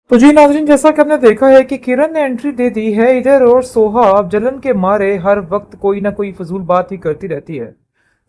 तो जी नाज़रीन, जैसा कि आपने देखा है कि किरण ने एंट्री दे दी है इधर, और सोहा अब जलन के मारे हर वक्त कोई ना कोई फजूल बात ही करती रहती है।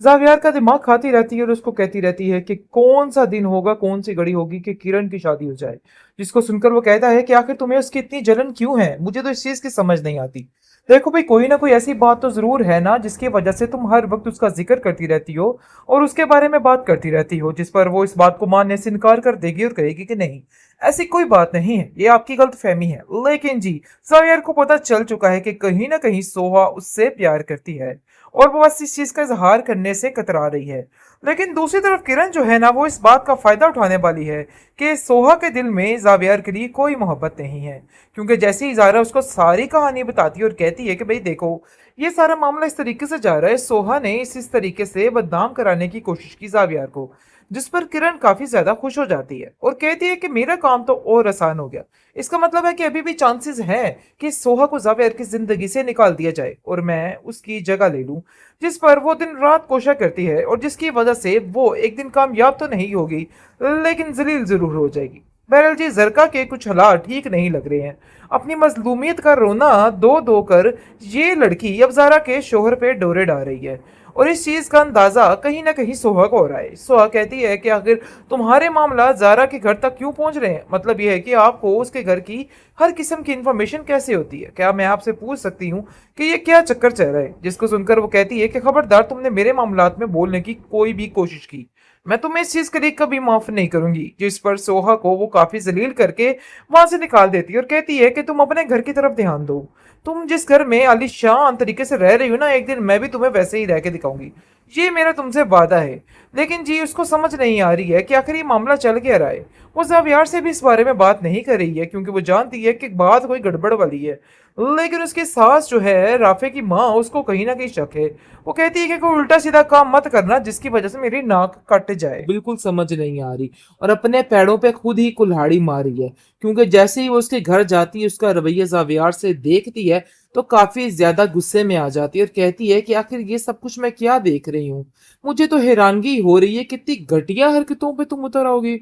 जावियार का दिमाग खाती रहती है और उसको कहती रहती है कि कौन सा दिन होगा, कौन सी घड़ी होगी कि किरण की शादी हो जाए। जिसको सुनकर वो कहता है कि आखिर तुम्हें उसकी इतनी जलन क्यों है, मुझे तो इस चीज की समझ नहीं आती। देखो भाई, कोई ना कोई ऐसी बात तो जरूर है ना जिसकी वजह से तुम हर वक्त उसका जिक्र करती रहती हो और उसके बारे में बात करती रहती हो, जिस पर वो इस बात को मानने से इनकार कर देगी और कहेगी कि नहीं, ऐसी कोई बात नहीं है, ये आपकी गलतफहमी है। लेकिन जी, जावियर को पता चल चुका है कि कहीं ना कहीं सोहा उससे प्यार करती है और वो बस इस चीज का इजहार करने से कतरा रही है। लेकिन दूसरी तरफ किरण जो है ना, वो इस बात का फायदा उठाने वाली है कि सोहा के दिल में जावियर के लिए कोई मोहब्बत नहीं है। क्योंकि जैसे ही जारा उसको सारी कहानी बताती है और कहती है कि भाई देखो, ये सारा मामला इस तरीके से जा रहा है, सोहा ने इस तरीके से बदनाम कराने की कोशिश की जावियर को, जिस पर किरण काफी ज्यादा खुश हो जाती है और कहती है कि मेरा काम तो और आसान हो गया। इसका मतलब है कि अभी भी चांसेस हैं कि सोहा को जावेर की जिंदगी से निकाल दिया जाए और मैं उसकी जगह ले लूं। जिस पर वो दिन रात कोशिश करती है और जिसकी वजह से वो एक दिन कामयाब तो नहीं होगी, लेकिन जलील जरूर हो जाएगी। बहरहाल जी, जरका के कुछ हालात ठीक नहीं लग रहे हैं। अपनी मजलूमियत का रोना दो दो कर ये लड़की अब जारा के शोहर पे डोरे डाल रही है और इस चीज का अंदाजा कहीं ना कहीं सोहा को हो रहा है। सोहा कहती है कि आखिर तुम्हारे मामला जारा के घर तक क्यों पहुंच रहे हैं, मतलब यह है कि आपको उसके घर की हर किस्म की इंफॉर्मेशन कैसे होती है, क्या मैं आपसे पूछ सकती हूँ कि ये क्या चक्कर चल रहा है। जिसको सुनकर वो कहती है कि खबरदार, तुमने मेरे मामलात में बोलने की कोई भी कोशिश की, मैं तुम्हें इस चीज के लिए कभी माफ नहीं करूंगी। जिस पर सोहा को वो काफी जलील करके वहां से निकाल देती है और कहती है कि तुम अपने घर की तरफ ध्यान दो, तुम जिस घर में आलीशान तरीके से रह रही हो ना, एक दिन मैं भी तुम्हें वैसे ही रह के दिखाऊंगी, ये मेरा तुमसे वादा है। लेकिन जी, उसको समझ नहीं आ रही है कि आखिर ये मामला चल क्या रहा है। वो जावियार से भी इस बारे में बात नहीं कर रही है क्योंकि वो जानती है कि बात कोई गड़बड़ वाली है। लेकिन उसकी सास जो है, राफे की माँ, उसको कहीं ना कहीं शक है। वो कहती है कि कोई उल्टा सीधा काम मत करना जिसकी वजह से मेरी नाक कट जाए। बिल्कुल समझ नहीं आ रही और अपने पैरों पे खुद ही कुल्हाड़ी मारी है। क्योंकि जैसे ही वो उसके घर जाती है, उसका रवैया जावियार से देखती है तो काफी ज्यादा गुस्से में आ जाती है और कहती है कि आखिर ये सब कुछ मैं क्या देख रही हूँ। मुझे तो हैरानगी हो रही है, कितनी घटिया हरकतों पे तुम उतर आओगी।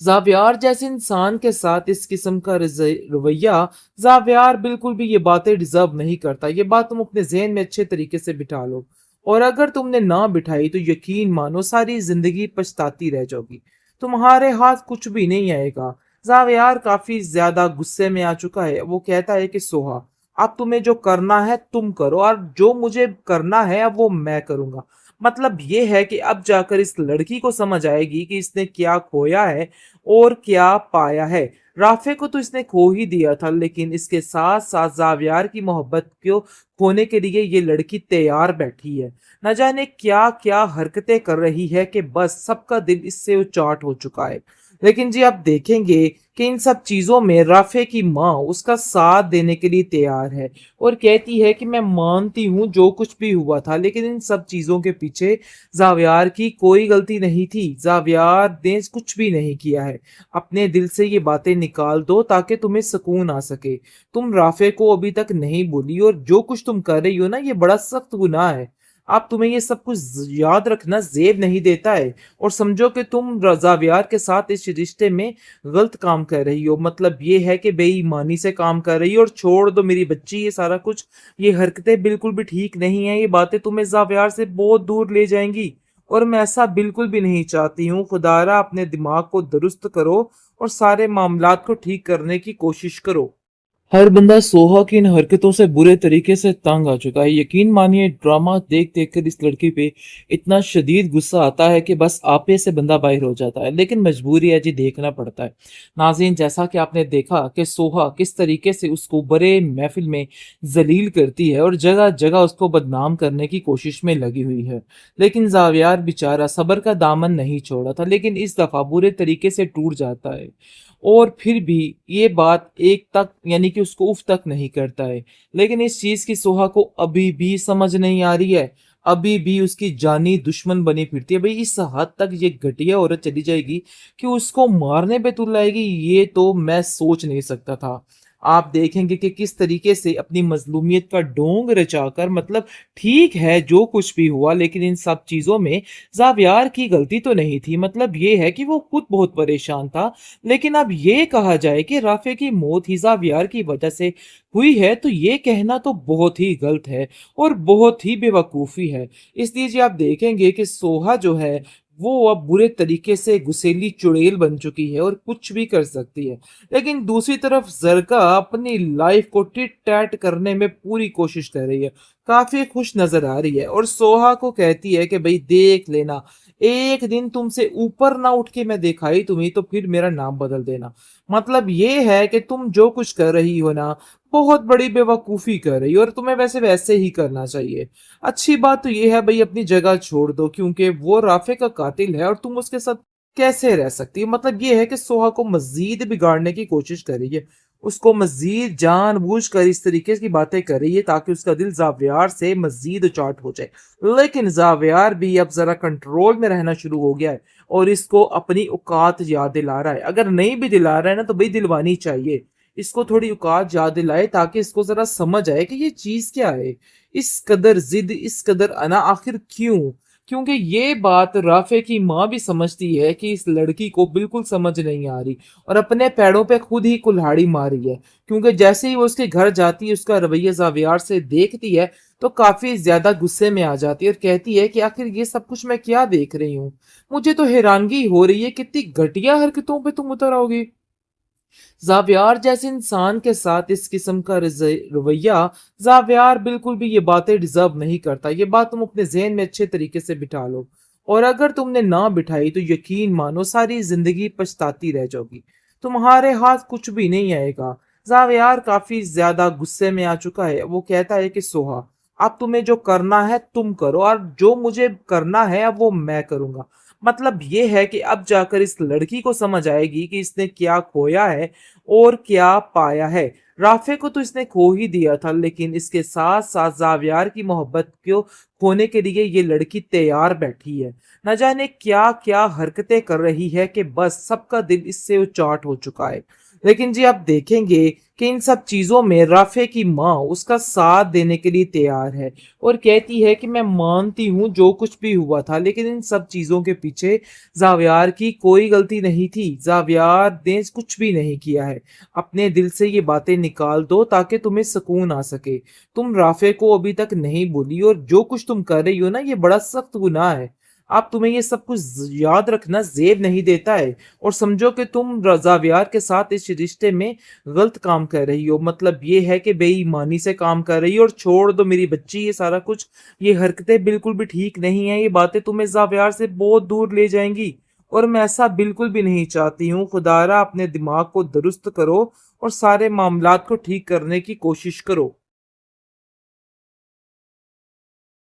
जावियार जैसे इंसान के साथ इस किस्म का रवैया, जावियार बिल्कुल भी ये बातें डिजर्व नहीं करता। ये बात तुम अपने जहन में अच्छे तरीके से बिठा लो, और अगर तुमने ना बिठाई तो यकीन मानो सारी जिंदगी पछताती रह जाओगी। तुम्हारे हाथ कुछ भी नहीं आएगा। जावियार काफी ज्यादा गुस्से में आ चुका है। वो कहता है कि सोहा, अब तुम्हें जो करना है तुम करो, और जो मुझे करना है अब वो मैं करूंगा। मतलब ये है कि अब जाकर इस लड़की को समझ आएगी कि इसने क्या खोया है और क्या पाया है। राफे को तो इसने खो ही दिया था, लेकिन इसके साथ साथ जावियार की मोहब्बत को खोने के लिए ये लड़की तैयार बैठी है। न जाने क्या क्या हरकतें कर रही है कि बस सबका दिल इससे उचाट हो चुका है। लेकिन जी, आप देखेंगे कि इन सब चीजों में राफे की माँ उसका साथ देने के लिए तैयार है और कहती है कि मैं मानती हूँ जो कुछ भी हुआ था, लेकिन इन सब चीजों के पीछे जावियार की कोई गलती नहीं थी। जावियार ने कुछ भी नहीं किया है। अपने दिल से ये बातें निकाल दो ताकि तुम्हें सुकून आ सके। तुम राफे को अभी तक नहीं भूली, और जो कुछ तुम कर रही हो ना, ये बड़ा सख्त गुनाह है। आप तुम्हें ये सब कुछ याद रखना जेब नहीं देता है, और समझो कि तुम जावियार के साथ इस रिश्ते में गलत काम कर रही हो। मतलब ये है कि बेईमानी से काम कर रही हो। और छोड़ दो मेरी बच्ची ये सारा कुछ, ये हरकतें बिल्कुल भी ठीक नहीं है। ये बातें तुम्हें जावियार से बहुत दूर ले जाएंगी, और मैं ऐसा बिल्कुल भी नहीं चाहती हूँ। खुदारा अपने दिमाग को दुरुस्त करो और सारे मामलात को ठीक करने की कोशिश करो। हर बंदा सोहा की इन हरकतों से बुरे तरीके से तंग आ चुका है। यकीन मानिए, ड्रामा देख देख कर इस लड़की पे इतना शदीद गुस्सा आता है कि बस आपे से बंदा बाहर हो जाता है, लेकिन मजबूरी है जी, देखना पड़ता है। नाज़रीन, जैसा कि आपने देखा कि सोहा किस तरीके से उसको बड़े महफिल में जलील करती है और जगह जगह उसको बदनाम करने की कोशिश में लगी हुई है, लेकिन जावियार बेचारा सब्र का दामन नहीं छोड़ा था, लेकिन इस दफा बुरे तरीके से टूट जाता है। और फिर भी ये बात एक तक, यानी कि उसको उफ तक नहीं करता है। लेकिन इस चीज की सोहा को अभी भी समझ नहीं आ रही है। अभी भी उसकी जानी दुश्मन बनी फिरती है। भाई, इस हद तक ये घटिया औरत चली जाएगी कि उसको मारने पे तुल आएगी, ये तो मैं सोच नहीं सकता था। आप देखेंगे कि किस तरीके से अपनी मजलूमियत का ढोंग रचाकर, मतलब ठीक है जो कुछ भी हुआ, लेकिन इन सब चीजों में जावियार की गलती तो नहीं थी। मतलब ये है कि वो खुद बहुत परेशान था। लेकिन अब ये कहा जाए कि राफे की मौत ही जावियार की वजह से हुई है, तो ये कहना तो बहुत ही गलत है और बहुत ही बेवकूफ़ी है। इसलिए जी आप देखेंगे कि सोहा जो है वो अब बुरे तरीके से गुस्सैली चुड़ैल बन चुकी है और कुछ भी कर सकती है। लेकिन दूसरी तरफ ज़रका अपनी लाइफ को टिट-टैट करने में पूरी कोशिश कर रही है। काफ़ी खुश नज़र आ रही है और सोहा को कहती है कि भई देख लेना, एक दिन तुमसे ऊपर ना उठ के मैं दिखाई तुम्हें तो फिर मेरा नाम बदल देना। मतलब ये है कि तुम जो कुछ कर रही हो ना, बहुत बड़ी बेवकूफ़ी कर रही हो और तुम्हें वैसे ही करना चाहिए। अच्छी बात तो ये है भई अपनी जगह छोड़ दो, क्योंकि वो राफ़े का कातिल है और तुम उसके साथ कैसे रह सकती हो? मतलब ये है कि सोहा को मज़ीद बिगाड़ने की कोशिश कर रही है। उसको मज़ीद जानबूझकर इस तरीके की बातें कर रही है ताकि उसका दिल ज़ावियार से मज़ीद उचाट हो जाए। लेकिन ज़ावियार भी अब ज़रा कंट्रोल में रहना शुरू हो गया है और इसको अपनी औकात याद दिला रहा है। अगर नहीं भी दिला रहा है ना, तो भई दिलवानी चाहिए। इसको थोड़ी औकात याद दिलाए ताकि इसको ज़रा समझ आए कि ये चीज़ क्या है। इस कदर ज़िद, इस कदर अना आखिर क्यों? क्योंकि ये बात राफ़े की माँ भी समझती है कि इस लड़की को बिल्कुल समझ नहीं आ रही और अपने पैरों पे खुद ही कुल्हाड़ी मार रही है। क्योंकि जैसे ही वो उसके घर जाती है, उसका रवैया ज़ावियार से देखती है, तो काफ़ी ज़्यादा गुस्से में आ जाती है और कहती है कि आखिर ये सब कुछ मैं क्या देख रही हूँ? मुझे तो हैरानगी हो रही है, कितनी घटिया हरकतों पे तुम उतर आओगे। ज़ावियार जैसे इंसान के साथ इस किस्म का रवैया, ज़ावियार बिल्कुल भी ये बातें डिज़र्व नहीं करता। ये बात तुम अपने ज़हन में अच्छे तरीके से बिठा लो और अगर तुमने ना बिठाई तो यकीन मानो सारी ज़िंदगी पछताती रह जाओगी। तुम्हारे हाथ कुछ भी नहीं आएगा। ज़ावियार काफ़ी ज़्यादा गुस्से में आ चुका है। वो कहता है कि सोहा, अब तुम्हें जो करना है तुम करो और जो मुझे करना है अब वो मैं करूँगा। मतलब ये है कि अब जाकर इस लड़की को समझ आएगी कि इसने क्या खोया है और क्या पाया है। राफ़े को तो इसने खो ही दिया था, लेकिन इसके साथ-साथ ज़ावियार की मोहब्बत को खोने के लिए ये लड़की तैयार बैठी है। न जाने क्या-क्या हरकतें कर रही है कि बस सबका दिल इससे उचाट हो चुका है। लेकिन जी आप देखेंगे कि इन सब चीज़ों में राफ़े की माँ उसका साथ देने के लिए तैयार है और कहती है कि मैं मानती हूँ जो कुछ भी हुआ था, लेकिन इन सब चीज़ों के पीछे ज़ावियार की कोई गलती नहीं थी। ज़ावियार ने कुछ भी नहीं किया है। अपने दिल से ये बातें निकाल दो ताकि तुम्हें सुकून आ सके। तुम राफ़े को अभी तक नहीं भूली और जो कुछ तुम कर रही हो ना, ये बड़ा सख्त गुनाह है। अब तुम्हें ये सब कुछ याद रखना ज़ेब नहीं देता है और समझो कि तुम ज़ावियार के साथ इस रिश्ते में गलत काम कर रही हो। मतलब ये है कि बेईमानी से काम कर रही हो और छोड़ दो मेरी बच्ची ये सारा कुछ। ये हरकतें बिल्कुल भी ठीक नहीं है। ये बातें तुम्हें ज़ावियार से बहुत दूर ले जाएंगी और मैं ऐसा बिल्कुल भी नहीं चाहती हूँ। खुदारा अपने दिमाग को दुरुस्त करो और सारे मामलात को ठीक करने की कोशिश करो।